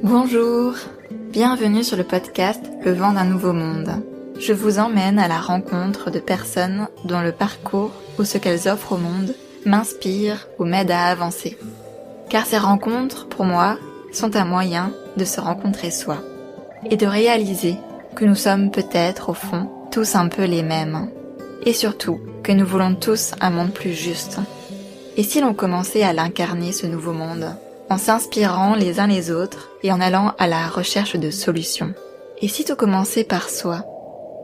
Bonjour, bienvenue sur le podcast Le vent d'un nouveau monde. Je vous emmène à la rencontre de personnes dont le parcours ou ce qu'elles offrent au monde m'inspire ou m'aide à avancer. Car ces rencontres, pour moi, sont un moyen de se rencontrer soi et de réaliser que nous sommes peut-être, au fond, tous un peu les mêmes. Et surtout, que nous voulons tous un monde plus juste. Et si l'on commençait à l'incarner, ce nouveau monde, en s'inspirant les uns les autres et en allant à la recherche de solutions? Et si tout commençait par soi?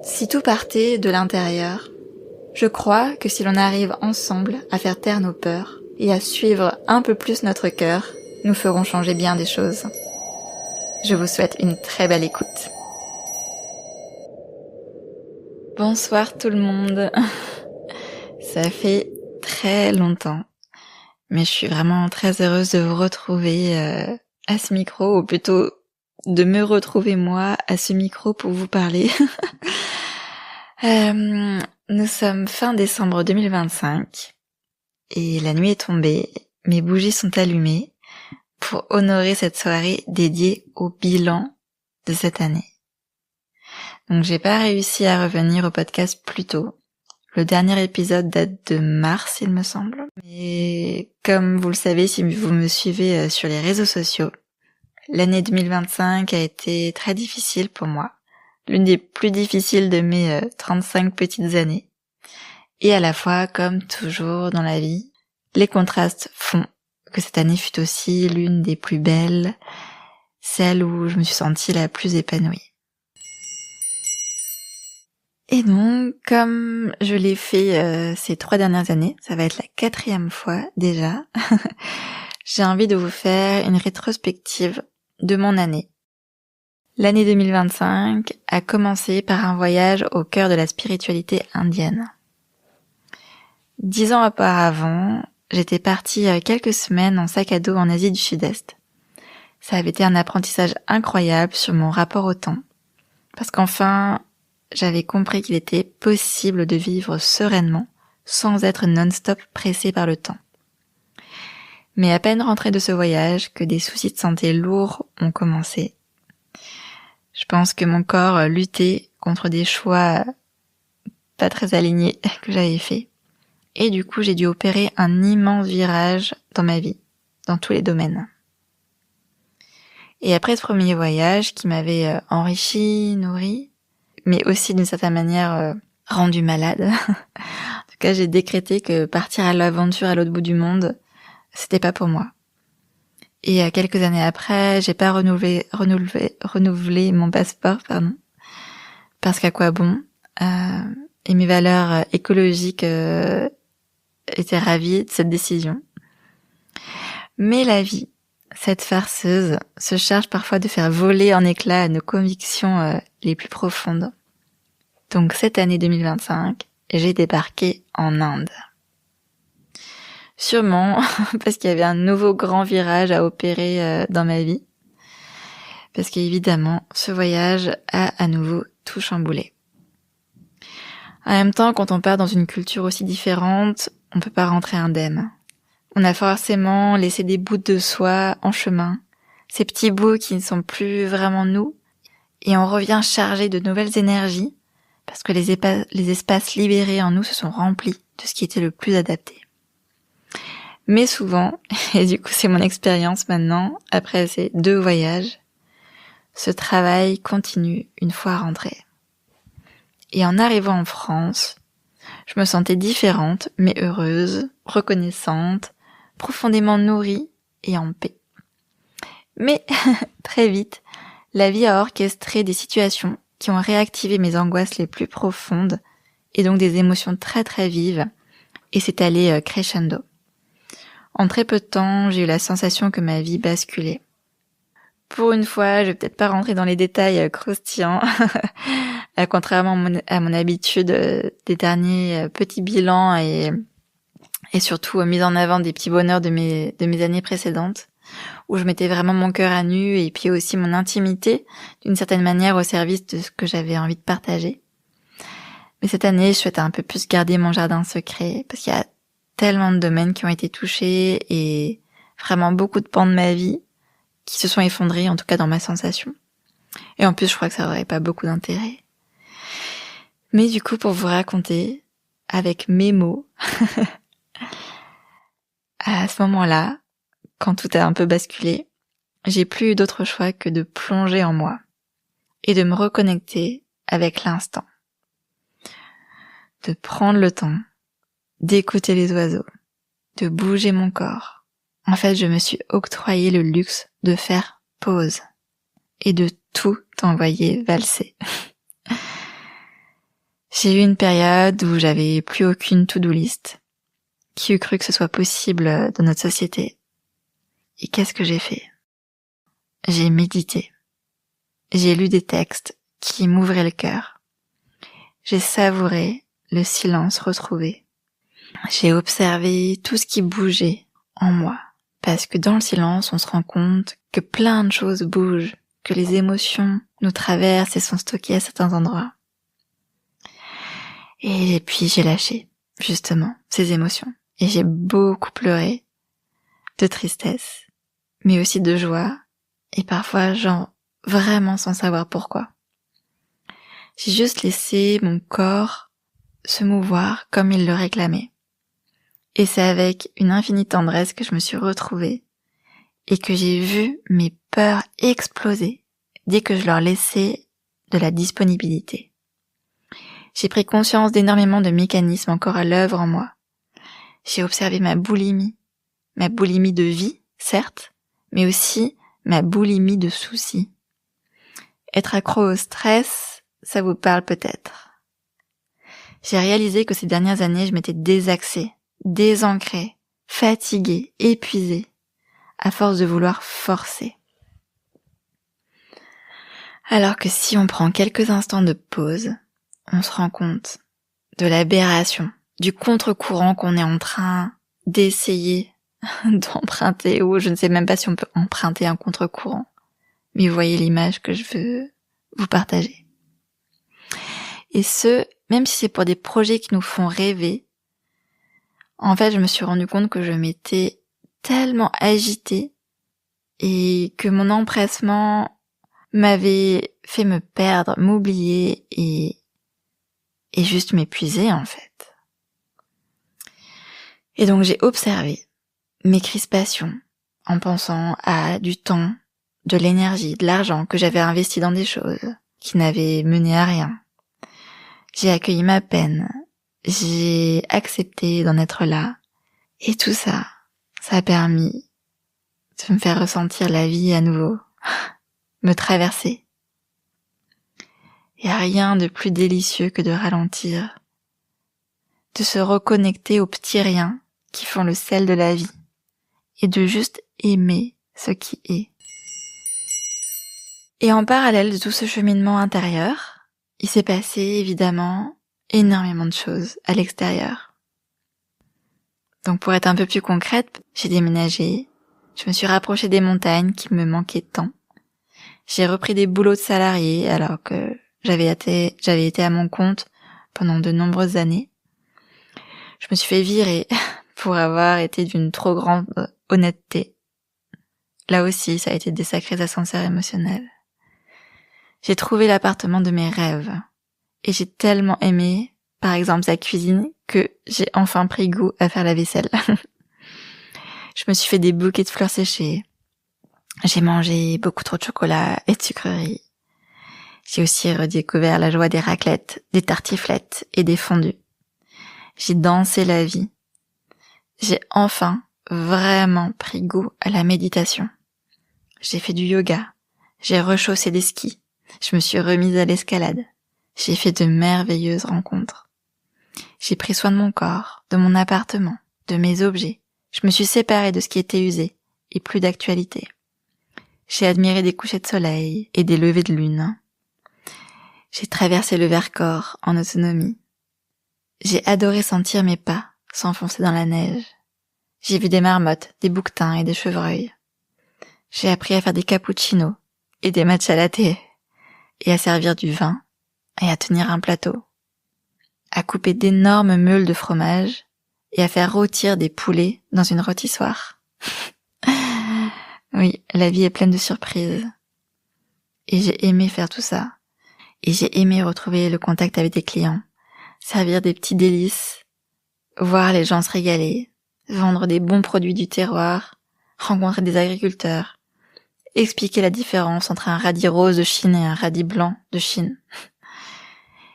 Si tout partait de l'intérieur? Je crois que si l'on arrive ensemble à faire taire nos peurs et à suivre un peu plus notre cœur, nous ferons changer bien des choses. Je vous souhaite une très belle écoute. Bonsoir tout le monde. Ça fait très longtemps, mais je suis vraiment très heureuse de vous retrouver à ce micro, ou plutôt de me retrouver moi à ce micro pour vous parler. Nous sommes fin décembre 2025 et la nuit est tombée, mes bougies sont allumées pour honorer cette soirée dédiée au bilan de cette année. Donc j'ai pas réussi à revenir au podcast plus tôt. Le dernier épisode date de mars, il me semble. Mais comme vous le savez, si vous me suivez sur les réseaux sociaux, l'année 2025 a été très difficile pour moi. L'une des plus difficiles de mes 35 petites années. Et à la fois, comme toujours dans la vie, les contrastes font que cette année fut aussi l'une des plus belles, celle où je me suis sentie la plus épanouie. Et donc, comme je l'ai fait ces 3 dernières années, ça va être la 4e fois déjà, j'ai envie de vous faire une rétrospective de mon année. L'année 2025 a commencé par un voyage au cœur de la spiritualité indienne. 10 ans auparavant, j'étais partie quelques semaines en sac à dos en Asie du Sud-Est. Ça avait été un apprentissage incroyable sur mon rapport au temps, parce qu'enfin, j'avais compris qu'il était possible de vivre sereinement, sans être non-stop pressé par le temps. Mais à peine rentrée de ce voyage, que des soucis de santé lourds ont commencé. Je pense que mon corps luttait contre des choix pas très alignés que j'avais faits. Et du coup, j'ai dû opérer un immense virage dans ma vie, dans tous les domaines. Et après ce premier voyage qui m'avait enrichi, nourri, mais aussi d'une certaine manière rendu malade. En tout cas, j'ai décrété que partir à l'aventure à l'autre bout du monde, c'était pas pour moi. Et quelques années après, j'ai pas renouvelé mon passeport, parce qu'à quoi bon? Et mes valeurs écologiques étaient ravies de cette décision. Mais la vie, cette farceuse, se charge parfois de faire voler en éclats nos convictions les plus profondes. Donc cette année 2025, j'ai débarqué en Inde. Sûrement parce qu'il y avait un nouveau grand virage à opérer dans ma vie. Parce qu'évidemment, ce voyage a à nouveau tout chamboulé. En même temps, quand on part dans une culture aussi différente, on peut pas rentrer indemne. On a forcément laissé des bouts de soi en chemin, ces petits bouts qui ne sont plus vraiment nous, et on revient chargé de nouvelles énergies, parce que les espaces libérés en nous se sont remplis de ce qui était le plus adapté. Mais souvent, et du coup c'est mon expérience maintenant, après ces 2 voyages, ce travail continue une fois rentré. Et en arrivant en France, je me sentais différente, mais heureuse, reconnaissante, profondément nourrie et en paix. Mais très vite, la vie a orchestré des situations qui ont réactivé mes angoisses les plus profondes et donc des émotions très très vives, et c'est allé crescendo. En très peu de temps, j'ai eu la sensation que ma vie basculait. Pour une fois, je vais peut-être pas rentrer dans les détails croustillants, contrairement à mon habitude des derniers petits bilans et surtout mise en avant des petits bonheurs de mes années précédentes, où je mettais vraiment mon cœur à nu et puis aussi mon intimité, d'une certaine manière, au service de ce que j'avais envie de partager. Mais cette année, je souhaite un peu plus garder mon jardin secret, parce qu'il y a tellement de domaines qui ont été touchés et vraiment beaucoup de pans de ma vie qui se sont effondrés, en tout cas dans ma sensation. Et en plus, je crois que ça aurait pas beaucoup d'intérêt. Mais du coup, pour vous raconter, avec mes mots, à ce moment-là, quand tout a un peu basculé, j'ai plus eu d'autre choix que de plonger en moi et de me reconnecter avec l'instant. De prendre le temps, d'écouter les oiseaux, de bouger mon corps. En fait, je me suis octroyé le luxe de faire pause et de tout envoyer valser. J'ai eu une période où j'avais plus aucune to-do list. Qui eût cru que ce soit possible dans notre société? Et qu'est-ce que j'ai fait? J'ai médité. J'ai lu des textes qui m'ouvraient le cœur. J'ai savouré le silence retrouvé. J'ai observé tout ce qui bougeait en moi. Parce que dans le silence, on se rend compte que plein de choses bougent, que les émotions nous traversent et sont stockées à certains endroits. Et puis j'ai lâché, justement, ces émotions. Et j'ai beaucoup pleuré, de tristesse, mais aussi de joie, et parfois, genre, vraiment sans savoir pourquoi. J'ai juste laissé mon corps se mouvoir comme il le réclamait. Et c'est avec une infinie tendresse que je me suis retrouvée, et que j'ai vu mes peurs exploser dès que je leur laissais de la disponibilité. J'ai pris conscience d'énormément de mécanismes encore à l'œuvre en moi. J'ai observé ma boulimie de vie, certes, mais aussi ma boulimie de soucis. Être accro au stress, ça vous parle peut-être. J'ai réalisé que ces dernières années, je m'étais désaxée, désancrée, fatiguée, épuisée, à force de vouloir forcer. Alors que si on prend quelques instants de pause, on se rend compte de l'aberration, du contre-courant qu'on est en train d'essayer d'emprunter, ou je ne sais même pas si on peut emprunter un contre-courant. Mais vous voyez l'image que je veux vous partager. Et ce, même si c'est pour des projets qui nous font rêver, en fait, je me suis rendu compte que je m'étais tellement agitée et que mon empressement m'avait fait me perdre, m'oublier et juste m'épuiser, en fait. Et donc j'ai observé mes crispations en pensant à du temps, de l'énergie, de l'argent que j'avais investi dans des choses qui n'avaient mené à rien. J'ai accueilli ma peine, j'ai accepté d'en être là, et tout ça, ça a permis de me faire ressentir la vie à nouveau, me traverser. Il n'y a rien de plus délicieux que de ralentir, de se reconnecter aux petits riens qui font le sel de la vie, et de juste aimer ce qui est. Et en parallèle de tout ce cheminement intérieur, il s'est passé évidemment énormément de choses à l'extérieur. Donc pour être un peu plus concrète, j'ai déménagé, je me suis rapprochée des montagnes qui me manquaient tant. J'ai repris des boulots de salarié alors que j'avais été à mon compte pendant de nombreuses années. Je me suis fait virer pour avoir été d'une trop grande honnêteté. Là aussi, ça a été des sacrés ascenseurs émotionnels. J'ai trouvé l'appartement de mes rêves. Et j'ai tellement aimé, par exemple, sa cuisine, que j'ai enfin pris goût à faire la vaisselle. Je me suis fait des bouquets de fleurs séchées. J'ai mangé beaucoup trop de chocolat et de sucreries. J'ai aussi redécouvert la joie des raclettes, des tartiflettes et des fondus. J'ai dansé la vie. J'ai enfin vraiment pris goût à la méditation. J'ai fait du yoga. J'ai rechaussé des skis. Je me suis remise à l'escalade. J'ai fait de merveilleuses rencontres. J'ai pris soin de mon corps, de mon appartement, de mes objets. Je me suis séparée de ce qui était usé et plus d'actualité. J'ai admiré des couchers de soleil et des levées de lune. J'ai traversé le Vercors en autonomie. J'ai adoré sentir mes pas s'enfoncer dans la neige. J'ai vu des marmottes, des bouquetins et des chevreuils. J'ai appris à faire des cappuccinos et des matchas latte et à servir du vin et à tenir un plateau, à couper d'énormes meules de fromage et à faire rôtir des poulets dans une rôtissoire. Oui, la vie est pleine de surprises. Et j'ai aimé faire tout ça. Et j'ai aimé retrouver le contact avec des clients, servir des petits délices, voir les gens se régaler, vendre des bons produits du terroir, rencontrer des agriculteurs, expliquer la différence entre un radis rose de Chine et un radis blanc de Chine.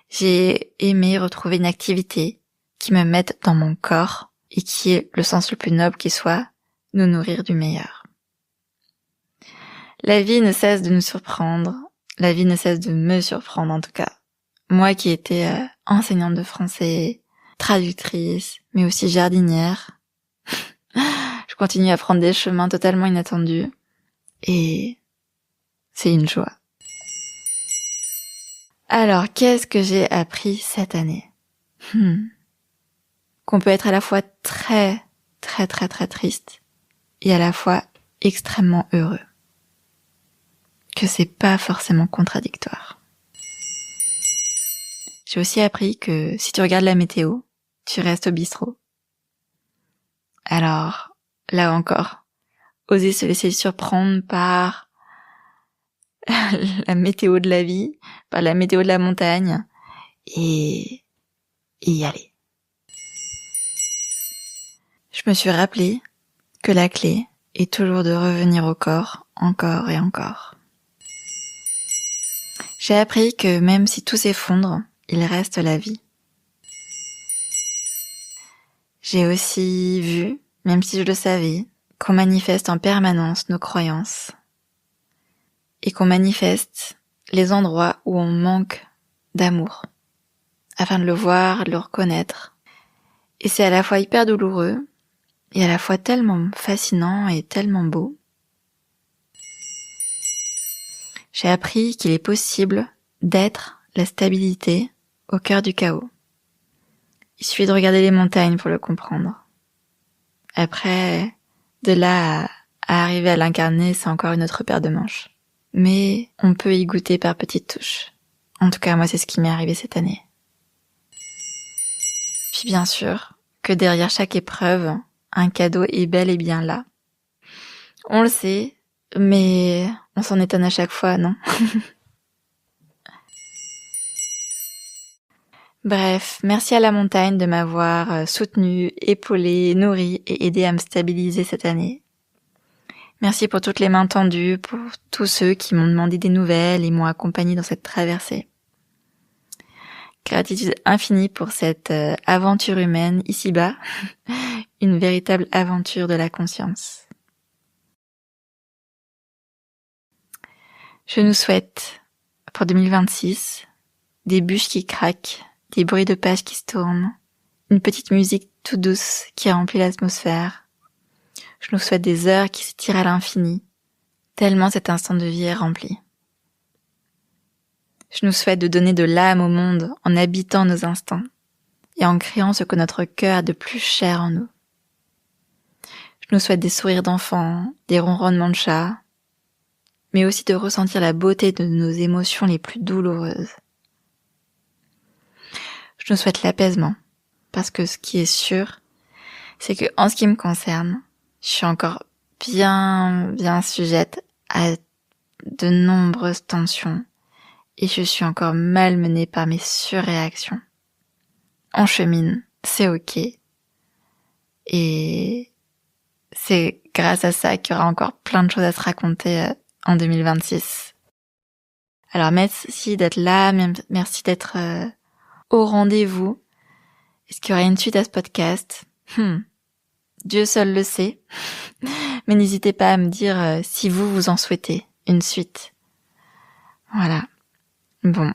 J'ai aimé retrouver une activité qui me mette dans mon corps et qui est le sens le plus noble qui soit, nous nourrir du meilleur. La vie ne cesse de nous surprendre, la vie ne cesse de me surprendre en tout cas. Moi qui étais enseignante de français, traductrice, mais aussi jardinière, je continue à prendre des chemins totalement inattendus et c'est une joie. Alors, qu'est-ce que j'ai appris cette année ? Qu'on peut être à la fois très, très, très, très triste et à la fois extrêmement heureux. Que c'est pas forcément contradictoire. J'ai aussi appris que si tu regardes la météo, tu restes au bistrot. Alors, là encore, oser se laisser surprendre par la météo de la vie, par la météo de la montagne, et y aller. Je me suis rappelé que la clé est toujours de revenir au corps, encore et encore. J'ai appris que même si tout s'effondre, il reste la vie. J'ai aussi vu, même si je le savais, qu'on manifeste en permanence nos croyances et qu'on manifeste les endroits où on manque d'amour, afin de le voir, de le reconnaître. Et c'est à la fois hyper douloureux et à la fois tellement fascinant et tellement beau. J'ai appris qu'il est possible d'être la stabilité au cœur du chaos. Il suffit de regarder les montagnes pour le comprendre. Après, de là à arriver à l'incarner, c'est encore une autre paire de manches. Mais on peut y goûter par petites touches. En tout cas, moi, c'est ce qui m'est arrivé cette année. Puis bien sûr, que derrière chaque épreuve, un cadeau est bel et bien là. On le sait, mais on s'en étonne à chaque fois, non ? Bref, merci à la montagne de m'avoir soutenue, épaulée, nourrie et aidée à me stabiliser cette année. Merci pour toutes les mains tendues, pour tous ceux qui m'ont demandé des nouvelles et m'ont accompagnée dans cette traversée. Gratitude infinie pour cette aventure humaine ici-bas, une véritable aventure de la conscience. Je nous souhaite, pour 2026, des bûches qui craquent, des bruits de pages qui se tournent, une petite musique toute douce qui remplit l'atmosphère. Je nous souhaite des heures qui s'étirent à l'infini, tellement cet instant de vie est rempli. Je nous souhaite de donner de l'âme au monde en habitant nos instants et en créant ce que notre cœur a de plus cher en nous. Je nous souhaite des sourires d'enfants, des ronronnements de chats, mais aussi de ressentir la beauté de nos émotions les plus douloureuses. Je nous souhaite l'apaisement, parce que ce qui est sûr, c'est que en ce qui me concerne, je suis encore bien sujette à de nombreuses tensions et je suis encore malmenée par mes surréactions. On chemine, c'est ok. Et c'est grâce à ça qu'il y aura encore plein de choses à se raconter en 2026. Alors merci d'être là, merci d'être au rendez-vous. Est-ce qu'il y aura une suite à ce podcast ? Dieu seul le sait. Mais n'hésitez pas à me dire si vous en souhaitez une suite. Voilà. Bon,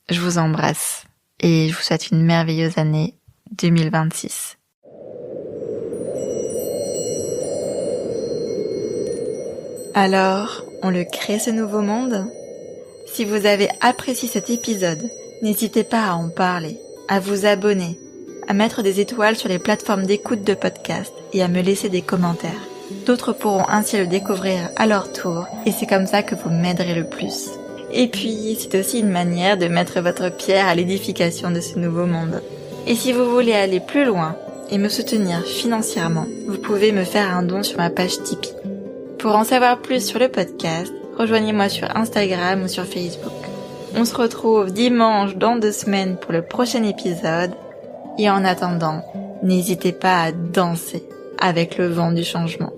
je vous embrasse et je vous souhaite une merveilleuse année 2026. Alors, on le crée ce nouveau monde ? Si vous avez apprécié cet épisode, n'hésitez pas à en parler, à vous abonner, à mettre des étoiles sur les plateformes d'écoute de podcast et à me laisser des commentaires. D'autres pourront ainsi le découvrir à leur tour et c'est comme ça que vous m'aiderez le plus. Et puis, c'est aussi une manière de mettre votre pierre à l'édification de ce nouveau monde. Et si vous voulez aller plus loin et me soutenir financièrement, vous pouvez me faire un don sur ma page Tipeee. Pour en savoir plus sur le podcast, rejoignez-moi sur Instagram ou sur Facebook. On se retrouve dimanche dans 2 semaines pour le prochain épisode. Et en attendant, n'hésitez pas à danser avec le vent du changement.